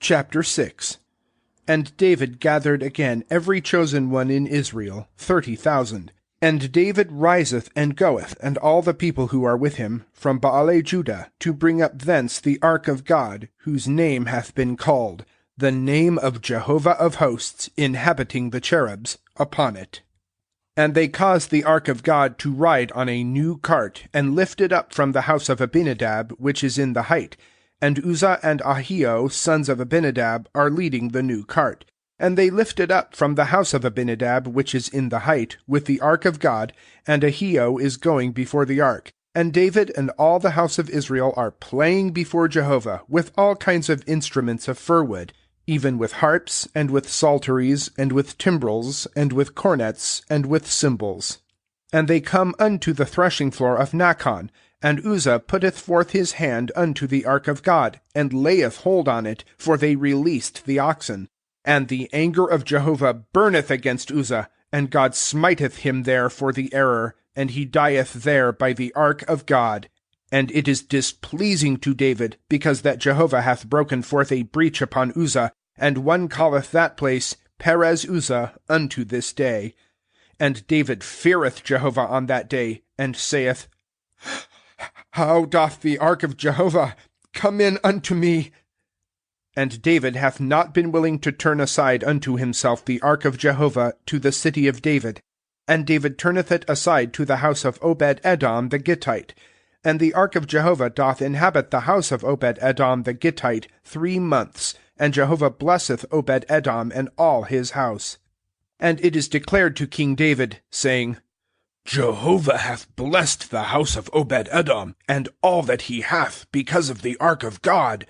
Chapter 6. And David gathered again every chosen one in Israel, 30,000. And David riseth and goeth, and all the people who are with him, from Baale-Judah, to bring up thence the ark of God, whose name hath been called, the name of Jehovah of hosts, inhabiting the cherubs, upon it. And they caused the ark of God to ride on a new cart, and lift it up from the house of Abinadab, which is in the height. And Uzzah and Ahio, sons of Abinadab, are leading the new cart. And they lift it up from the house of Abinadab, which is in the height, with the ark of God, and Ahio is going before the ark. And David and all the house of Israel are playing before Jehovah, with all kinds of instruments of fir wood, even with harps, and with psalteries, and with timbrels, and with cornets, and with cymbals. And they come unto the threshing floor of Nachon, and Uzzah putteth forth his hand unto the ark of God, and layeth hold on it, for they released the oxen. And the anger of Jehovah burneth against Uzzah, and God smiteth him there for the error, and he dieth there by the ark of God. And it is displeasing to David, because that Jehovah hath broken forth a breach upon Uzzah, and one calleth that place Perez Uzzah unto this day. And David feareth Jehovah on that day, and saith, How doth the ark of Jehovah come in unto me? And David hath not been willing to turn aside unto himself the ark of Jehovah to the city of David. And David turneth it aside to the house of Obed-Edom the Gittite. And the ark of Jehovah doth inhabit the house of Obed-Edom the Gittite 3 months, and Jehovah blesseth Obed-Edom and all his house. And it is declared to King David, saying, Jehovah hath blessed the house of Obed-Edom, and all that he hath, because of the ark of God.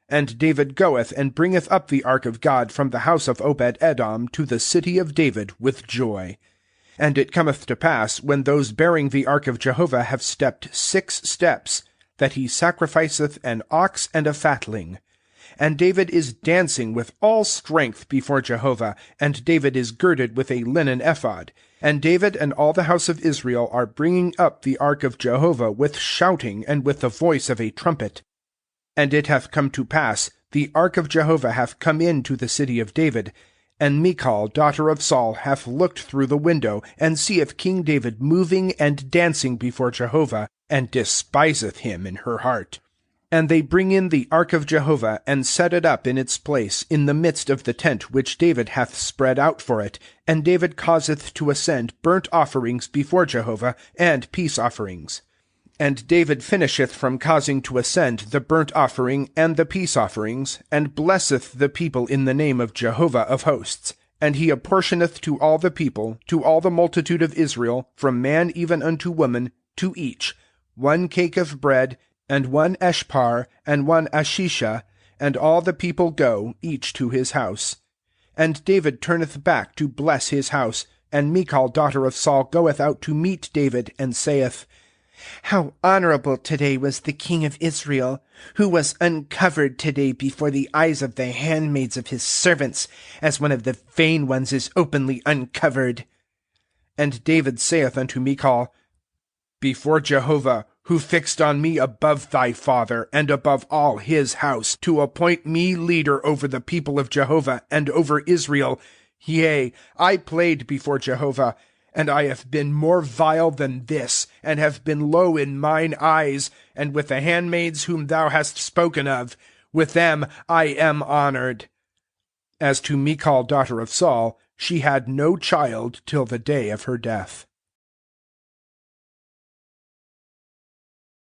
And David goeth and bringeth up the ark of God from the house of Obed-Edom to the city of David with joy. And it cometh to pass, when those bearing the ark of Jehovah have stepped 6 steps, that he sacrificeth an ox and a fatling. And David is dancing with all strength before Jehovah, and David is girded with a linen ephod. And David and all the house of Israel are bringing up the ark of Jehovah with shouting and with the voice of a trumpet. And it hath come to pass, the ark of Jehovah hath come into the city of David, and Michal, daughter of Saul, hath looked through the window, and seeth King David moving and dancing before Jehovah, and despiseth him in her heart. And they bring in the ark of Jehovah, and set it up in its place, in the midst of the tent which David hath spread out for it. And David causeth to ascend burnt offerings before Jehovah, and peace offerings. And David finisheth from causing to ascend the burnt offering and the peace offerings, and blesseth the people in the name of Jehovah of hosts. And he apportioneth to all the people, to all the multitude of Israel, from man even unto woman, to each, 1 cake of bread, and 1 eshpar, and 1 ashisha, and all the people go, each to his house. And David turneth back to bless his house, and Michal daughter of Saul goeth out to meet David, and saith, How honorable today was the king of Israel, who was uncovered today before the eyes of the handmaids of his servants, as one of the vain ones is openly uncovered. And David saith unto Michal, Before Jehovah, who fixed on me above thy father, and above all his house, to appoint me leader over the people of Jehovah, and over Israel, yea, I played before Jehovah, and I have been more vile than this, and have been low in mine eyes, and with the handmaids whom thou hast spoken of, with them I am honored. As to Michal daughter of Saul, she had no child till the day of her death.